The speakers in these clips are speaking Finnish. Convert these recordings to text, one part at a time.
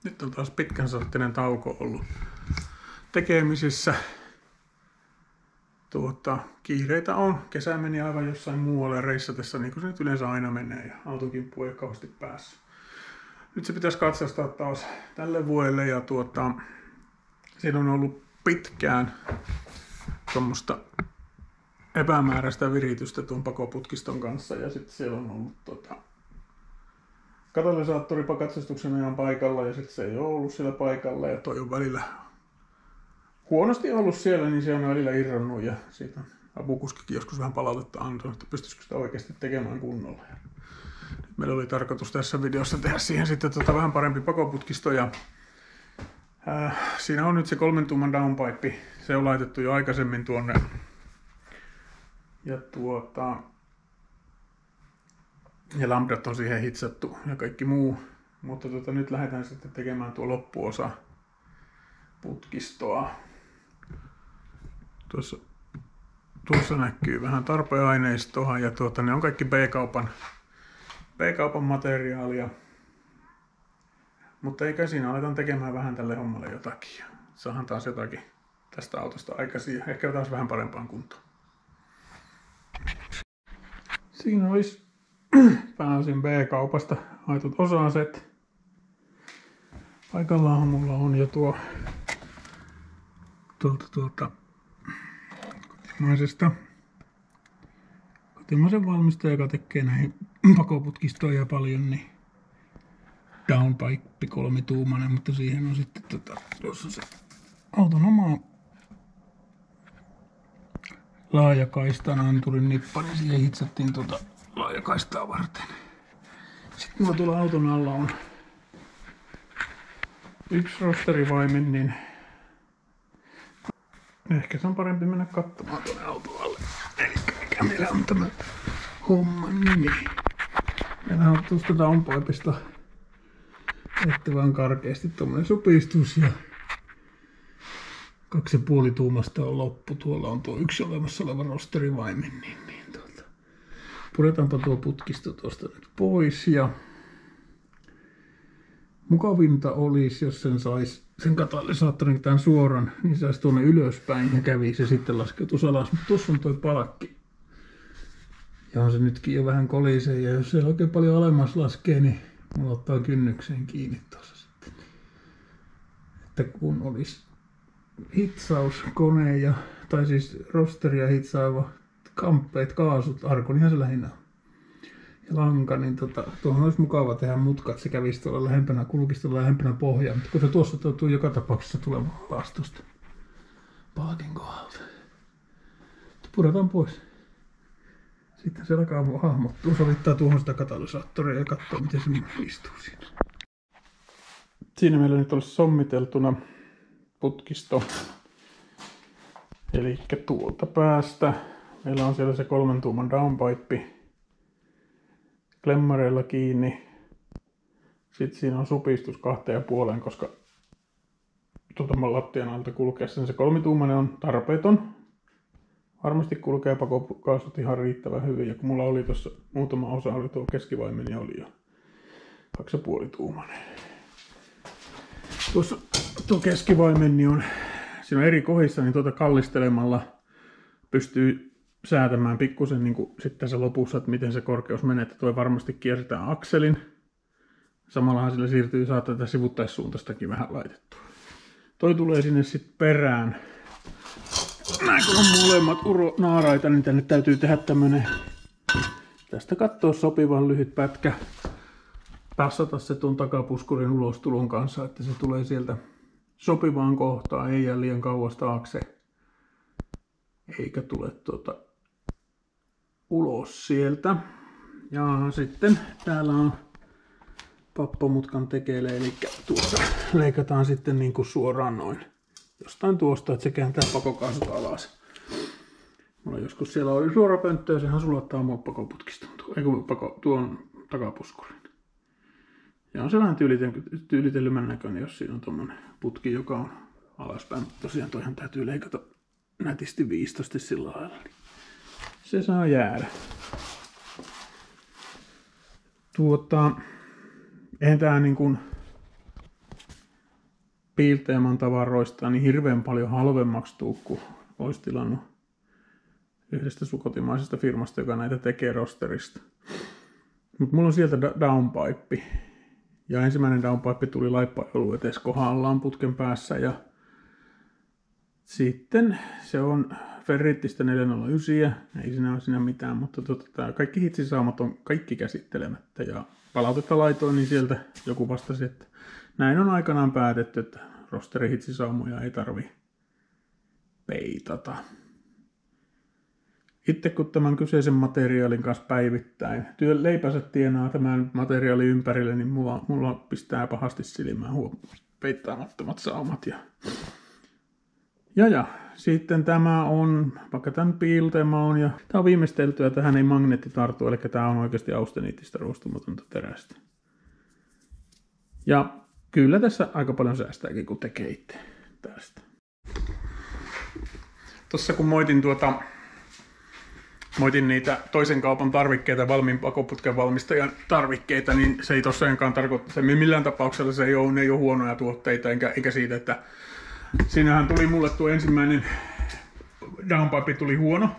Nyt on taas pitkän sorttinen tauko ollut tekemisissä. Kiireitä on. Kesä meni aivan jossain muualle reissatessa, niin kuin se nyt yleensä aina menee, ja auton kimppuun ei kauheasti päässyt. Nyt se pitäisi katsastaa taas tälle vuodelle, ja siinä on ollut pitkään tuommoista epämääräistä viritystä tuon pakoputkiston kanssa, ja sitten siellä on ollut katalysaattoripa katsastuksen ajan paikalla, ja sitten se ei ole ollut siellä paikalla, ja toi on välillä huonosti ollut siellä, niin se on välillä irronnut, ja siitä on apukuskikin joskus vähän palautetta antanut, että pystyisikö sitä oikeasti tekemään kunnolla. Nyt meillä oli tarkoitus tässä videossa tehdä siihen sitten vähän parempi pakoputkisto, ja siinä on nyt se 3 tuuman downpipe, se on laitettu jo aikaisemmin tuonne, ja lambdat on siihen hitsattu ja kaikki muu, mutta nyt lähdetään sitten tekemään tuo loppuosa putkistoa. Tuossa näkyy vähän tarpeaineistoa, ja ne on kaikki B-kaupan materiaalia. Mutta eikä siinä aletaan tekemään vähän tälle hommalle jotakin. Saahan taas jotakin tästä autosta aikaisin, ehkä taas vähän parempaan kuntoon. Siinä olisi pääosin B-kaupasta haetut osaset. Paikallaan mulla on jo kotimaisen valmistaja, joka tekee näihin pakoputkistoja paljon, niin downpipe 3 tuumainen, mutta siihen on sitten tuossa se auton oma laajakaistan anturin nippa, niin siihen hitsattiin laajakaistaa varten. Sitten mulla tuolla auton alla on yksi rosterivaimen, niin ehkä se on parempi mennä katsomaan tuonne auton alle. Eli mikä meillä on tämä homman nimi. Meillä on tuosta downpipesta että vaan karkeasti tommonen supistus, ja 2,5 tuumasta on loppu. Tuolla on tuo yksi olemassa oleva rosterivaimen, puretaanpa tuo putkisto tuosta nyt pois, ja mukavinta olisi, jos sen katalysaattorin tämän suoran, niin saisi tuonne ylöspäin ja kävi se sitten laskeutuisi alas. Mutta tuossa on tuo palkki, johon se nytkin jo vähän kolisee, ja jos se oikein paljon alemmas laskee, niin mulla ottaa kynnykseen kiinni tuossa sitten. Että kun olisi hitsauskone, tai siis rosteria hitsaava kamppeet, kaasut, arkonihan se lähinnä on, ja lanka, niin tuohon olisi mukava tehdä mutkat, se kävisi tuolla lähempänä, kulkisi tuolla lähempänä pohjaa, mutta kun se tuossa tuntuu joka tapauksessa tulemaan alas tuosta paakin kohdalta. Puretaan pois. Sitten se alkaa hahmottua, sovittaa tuohon sitä katalysaattoria ja katsoo, miten se istuu siinä. Siinä meillä nyt olisi sommiteltuna putkisto. Eli tuolta päästä meillä on siellä se 3 tuuman downpipe klemmareilla kiinni. Sitten siinä on supistus 2,5, koska lattian alta kulkeessa se 3 tuumainen on tarpeeton. Varmasti kulkee pakokaasut ihan riittävän hyvin, ja kun mulla oli tuossa muutama osa, oli tuo keskivaimen, ja oli jo 2,5 tuumainen. Tuossa tuo keskivaimen, niin siinä on eri kohdissa, niin kallistelemalla pystyy säätämään pikkusen niin sitten tässä lopussa, että miten se korkeus menee, että tuo varmasti kierretään akselin. Samallahan sillä siirtyy, saa tätä sivuttaissuuntaistakin vähän laitettua. Toi tulee sinne sitten perään. Näin kun on molemmat naaraita, niin tänne täytyy tehdä tämmönen, tästä katsoa sopivan lyhyt pätkä, passata se tuon takapuskurin ulostulon kanssa, että se tulee sieltä sopivaan kohtaan, ei jää liian kauas taakse, eikä tule ulos sieltä. Ja sitten täällä on pappamutkan tekele, eli tuossa leikataan sitten niin kuin suoraan noin jostain tuosta, että se kääntää pakokaasut alas. Mulla joskus siellä oli suora pönttö, ja sehän sulattaa mua pakoputkiston, tuon takapuskurin. Ja on se vähän tyylitellymän näköinen, jos siinä on tommonen putki, joka on alaspäin. Tosiaan toihan täytyy leikata nätisti 15 sillä lailla. Niin se saa jäädä. Eihän tää niin kuin Piilteeman tavaroista niin hirveän paljon halvemmaksi tuu, kun olisi tilannut yhdestä kotimaisesta firmasta, joka näitä tekee rosterista. Mutta mulla on sieltä downpipe. Ja ensimmäinen downpipe tuli laippa ei ollut edes kohdallaan putken päässä. Ja sitten se on Ferrittistä 409. Ei siinä ole siinä mitään, mutta kaikki hitsisaumat on kaikki käsittelemättä. Ja palautetta laitoin, niin sieltä joku vastasi, että näin on aikanaan päätetty, että rosterihitsisaumoja ei tarvi peitata. Itse kun tämän kyseisen materiaalin kanssa päivittäin leipänsä tienaa tämän materiaalin ympärille, niin mulla pistää pahasti silmään peittaamattomat saumat. Ja sitten tämä on, vaikka tämän Piilteema on, ja tämä on viimeistelty ja tähän ei magneetti tartu, eli tämä on oikeasti austeniittistä ruostumatonta terästä. Ja kyllä tässä aika paljon säästääkin, kun tekee itse tästä. Tuossa kun moitin niitä toisen kaupan tarvikkeita, valmiin pakoputken valmistajan tarvikkeita, niin se ei tosiaankaan tarkoita, että millään tapauksella ne ei ole huonoja tuotteita, eikä siitä, että siinähän tuli mulle tuo ensimmäinen downpipe tuli huono,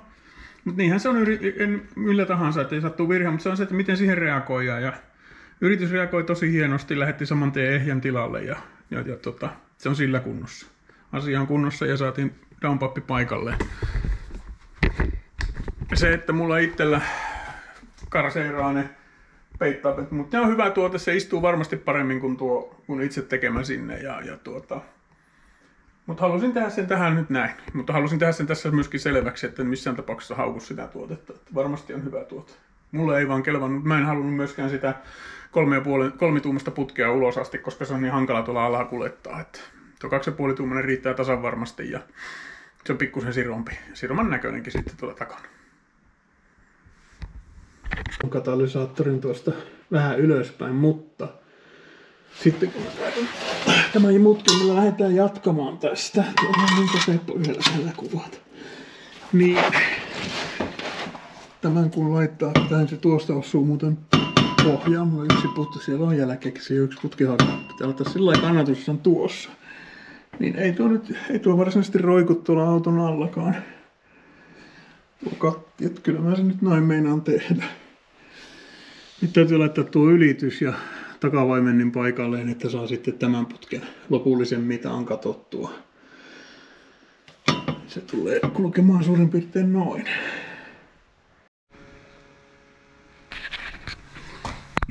mutta niinhän se on millä tahansa, että ei sattuu virhe, mutta se on se, että miten siihen reagoidaan, ja yritys reagoi tosi hienosti, lähetti saman tien ehjän tilalle, ja se on sillä kunnossa. Asia on kunnossa ja saatiin downpipe paikalle. Se, että mulla itsellä karseiraa ne peittaimet, mutta ne on hyvä tuote, se istuu varmasti paremmin kuin kun itse tekemä sinne. Mutta halusin tehdä sen tähän nyt näin. Mutta halusin tehdä sen tässä myöskin selväksi, että en missään tapauksessa hauku sitä tuotetta. Että varmasti on hyvä tuote. Mulle ei vaan kelvannut, mä en halunnut myöskään sitä 3,5 tuumasta putkea ulos asti, koska se on niin hankala tuolla alhaa kuljettaa. Että tuo 2,5 tuumainen riittää tasan varmasti ja se on pikkusen sirompi. Siroman näköinenkin sitten tuolla takana. Katalysaattorin tuosta vähän ylöspäin, mutta sitten kun tämän mutkin, millä lähdetään jatkamaan tästä, tuolla niin Seppo yhdellä siellä kuvata, niin tämän kun laittaa, tähän se tuosta osuu muuten pohjaan, mulla yksi putki, siellä on jälkeeksi yksi putki hakkaa, pitää laittaa sillä lailla kannatus on tuossa, niin ei tuo varsinaisesti roiku tuolla auton allakaan. Että kyllä mä sen nyt noin meinaan tehdä. Nyt täytyy laittaa tuo ylitys ja takavaimennin paikalleen, että saa sitten tämän putken lopullisen mitaan katsottua. Se tulee kulkemaan suurin piirtein noin.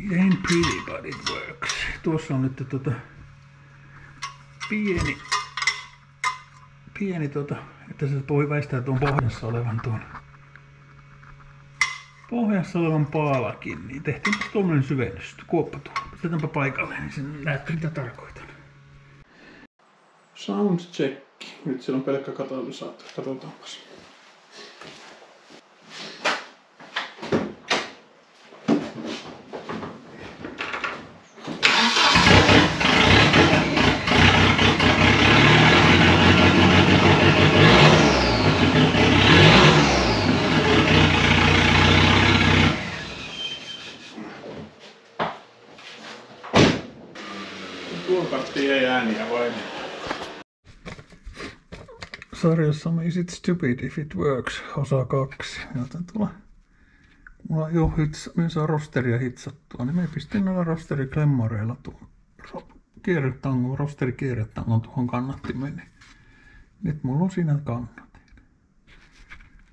Ain't pretty but it works. Tuossa on nyt pieni että se voi väistää tuon pohjassa olevan paalakin, niin tehtiin tuommoinen syvennys, kuoppa tuo. Pistetaanpa paikalle, niin sen näette mitä tarkoitan. Sound check. Nyt siellä on pelkkä katalysaattori. Katsotaanpas. Tuolkattiin ei ääniä vain. Sarjassamme Is It Stupid If It Works osa 2. Joten mulla on jo myös rosteria hitsattua, niin me pistin noilla rosteriklemmoreilla tuon rosterikierretangon tuohon kannattimeen. Nyt mulla on siinä kannatin.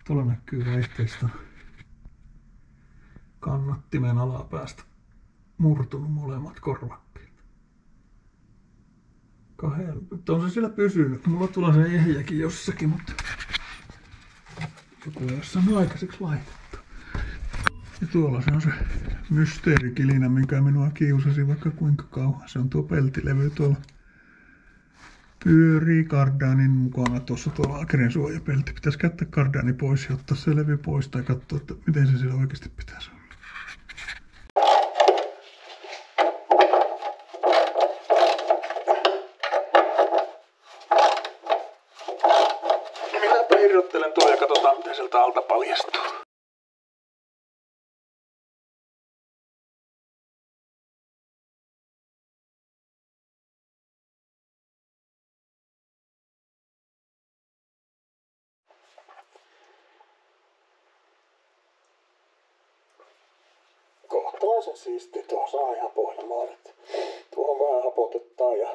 Tuolla näkyy vaihteista kannattimen alapäästä murtunut molemmat korvakkeet. On se siellä pysynyt. Mulla tulee se ehjäkin jossakin, mutta joku ei ole saanut aikaiseksi laitettu. Ja tuolla se on se mysteerikilinä, mikä minua kiusasi vaikka kuinka kauan. Se on tuo peltilevy tuolla. Pyörii kardaanin mukana tuossa tuolla Akerin suojapelti. Pitäisi käyttää kardaani pois ja ottaa se levy pois tai katsoa, että miten se siellä oikeasti pitäisi olla. Minäpä irrottelen tuo ja katsotaan mitä sieltä alta paljastuu. kohtalaisen siistiä. Tuohon saa ihan pohjamaat. Tuohon vähän hapotettaa ja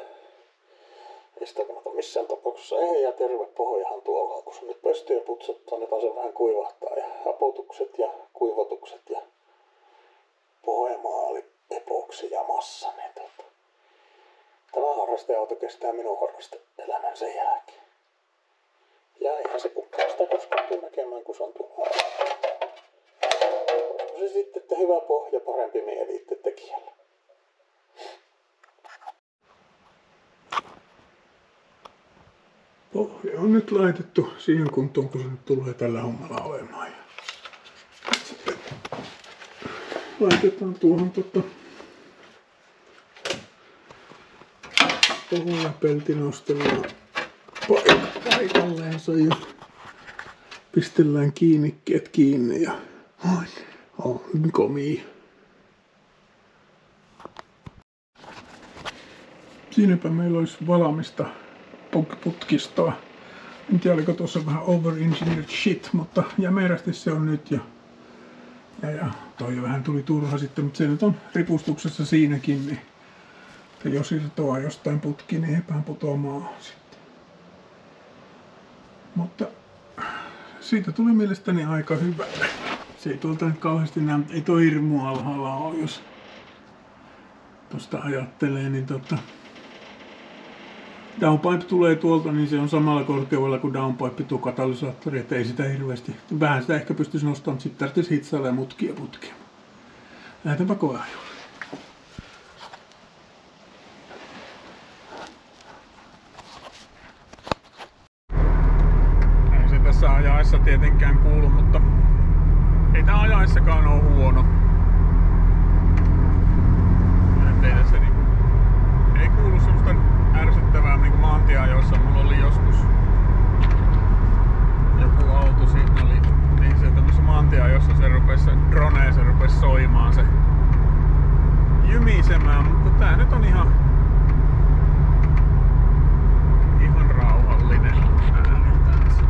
ei sitä kannata missään tapauksessa. Ei, ja terve pohjahan tuolla. Kun se nyt pesty ja putsattu, annetaan se vähän kuivahtaa. Ja hapotukset ja kuivatukset ja pohjamaali epoksi ja massa. Niin tämä harrasteauto kestää minun harrasteelämän sen jälkeen. Ja eihän se kukaan sitä koskaan tule näkemään, kun se on tuolla. Olisiko se sitten, että hyvä pohja, parempi mieli itse tekijällä. Pohja on nyt laitettu siihen kuntoon, kun se nyt tulee tällä hommalla olemaan. Ja sitten laitetaan tuohon pohjapeltinostelua paikalleensa ja pistellään kiinnikkeet kiinni ja on komia. Siinäpä meillä olisi valmista putkistoa. En tiedä, oliko tuossa vähän over-engineered shit, mutta jämerästi se on nyt. Ja toi vähän tuli turha sitten, mutta se nyt on ripustuksessa siinäkin. Niin, että jos irtoaa jostain putki, niin eipään putoamaan sitten. Mutta siitä tuli mielestäni aika hyvä. Se ei tuolta nyt kauheasti näy, ei toi hirmu alhaalla ole, jos tosta ajattelee, niin downpipe tulee tuolta, niin se on samalla korkeudella kuin downpipe tuo katalysaattori, että ei sitä hirveästi, vähän sitä ehkä pystyisi nostamaan, sitten tarvitsisi hitsailla ja mutkia. Lähdetäänpä koeajolle. Ei se tässä ajaessa tietenkään kuulu, mutta ei tää ajaessakaan ole huono. Ei tässä niinku, ei kuulu semmoista ärsyttävää niinku maantieajoissa. Mulla oli joskus joku auto, siinä oli niin se tämmöisessä maantieajossa se rupesi soimaan se jymisemään, mutta tää nyt on ihan rauhallinen ääniltänsä.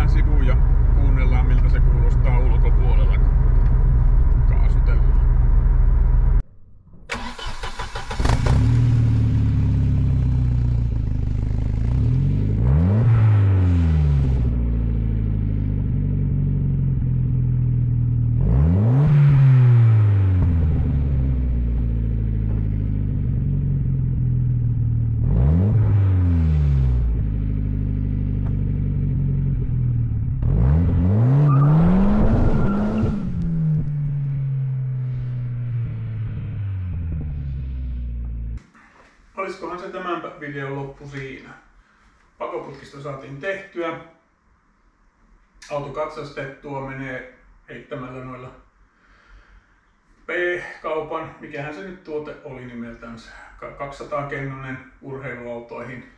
Sivuun ja kuunnellaan miltä se kuulostaa ulkopuolella, kun kaasutellaan. Olisikohan se tämän videon loppu siinä. Pakoputkisto saatiin tehtyä. Auto katsastettua, menee heittämällä noilla P-kaupan, mikähän se nyt tuote oli nimeltään, 200-kennonen urheiluautoihin.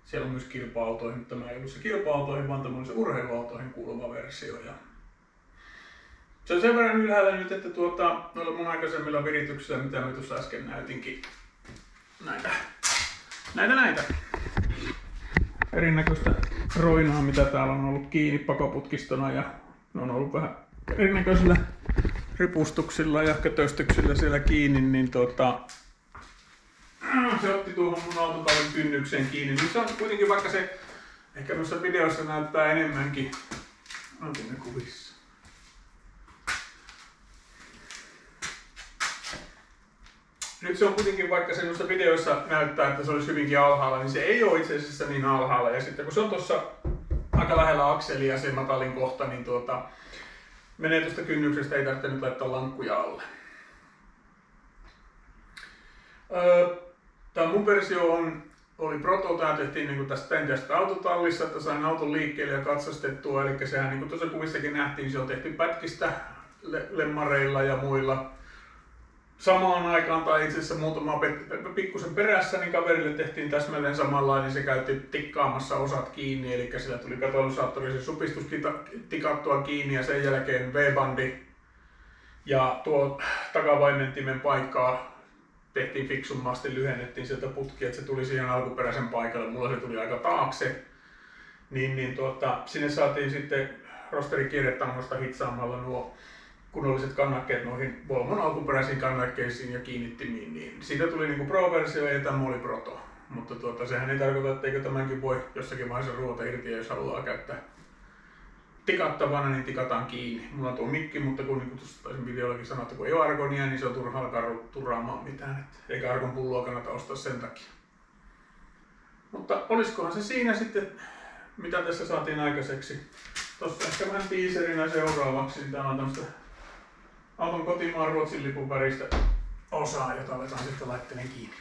Siellä on myös kilpa-autoihin, mutta tämä ei ollut se kilpa-autoihin, vaan tämä oli se urheiluautoihin kuuluva versio. Ja se on sen verran ylhäällä nyt, että noilla mun aikaisemmilla virityksillä, mitä mä tuossa äsken näytinkin, näitä erinäköistä roinaa, mitä täällä on ollut kiinni pakoputkistona, ja ne on ollut vähän erinäköisillä ripustuksilla ja kötöstyksillä siellä kiinni, niin se otti tuohon mun autotallin kynnykseen kiinni. Niin se on kuitenkin, vaikka se ehkä noissa videoissa näyttää enemmänkin, onko ne kuvissa? Nyt se on kuitenkin, vaikka se noissa videoissa näyttää, että se olisi hyvinkin alhaalla, niin se ei ole itse asiassa niin alhaalla. Ja sitten kun se on tuossa aika lähellä akselia se matalin kohta, niin menee tuosta kynnyksestä, ei tarvitse nyt laittaa lankkuja alle. Tämä mun versio oli proto, tämä tehtiin niin tästä autotallissa, että sain auton liikkeelle ja katsastettua. Eli sehän niin kuin tuossa kuvissakin nähtiin, se on tehty pätkistä lemmareilla ja muilla. Samaan aikaan, tai itse asiassa muutama pikkusen perässä, niin kaverille tehtiin täsmälleen samanlainen, se käytti tikkaamassa osat kiinni, eli sillä tuli katalysaattori, se supistus tikattua kiinni ja sen jälkeen V-bandi Ja tuo takavaimentimen paikkaa tehtiin fiksummasti, lyhennettiin sieltä putkia, että se tuli siihen alkuperäisen paikalle. Mulla se tuli aika taakse. Sinne saatiin sitten rosterikirjetangosta hitsaamalla nuo kunnolliset kannakkeet noihin Volvon alkuperäisiin kannakkeisiin ja kiinnittimiin. Niin siitä tuli niinku Pro-versio ja tämä oli Proto. Mutta sehän ei tarkoita, etteikö tämänkin voi jossakin vaiheessa ruota irti, ja jos haluaa käyttää tikattavana, niin tikataan kiinni. Mulla on tuo mikki, mutta kun niin tuossa taisin videollakin sanoa, että kun ei ole argonia, niin se on turha alkaa turraamaan mitään. Eikä argon pulloa kannata ostaa sen takia. Mutta olisikohan se siinä sitten, mitä tässä saatiin aikaiseksi. Tuossa ehkä vähän teaserinä seuraavaksi. Täällä on tämmöistä auton kotimaan Ruotsin lipun väristä osaa, jota aletaan sitten laitteleen kiinni.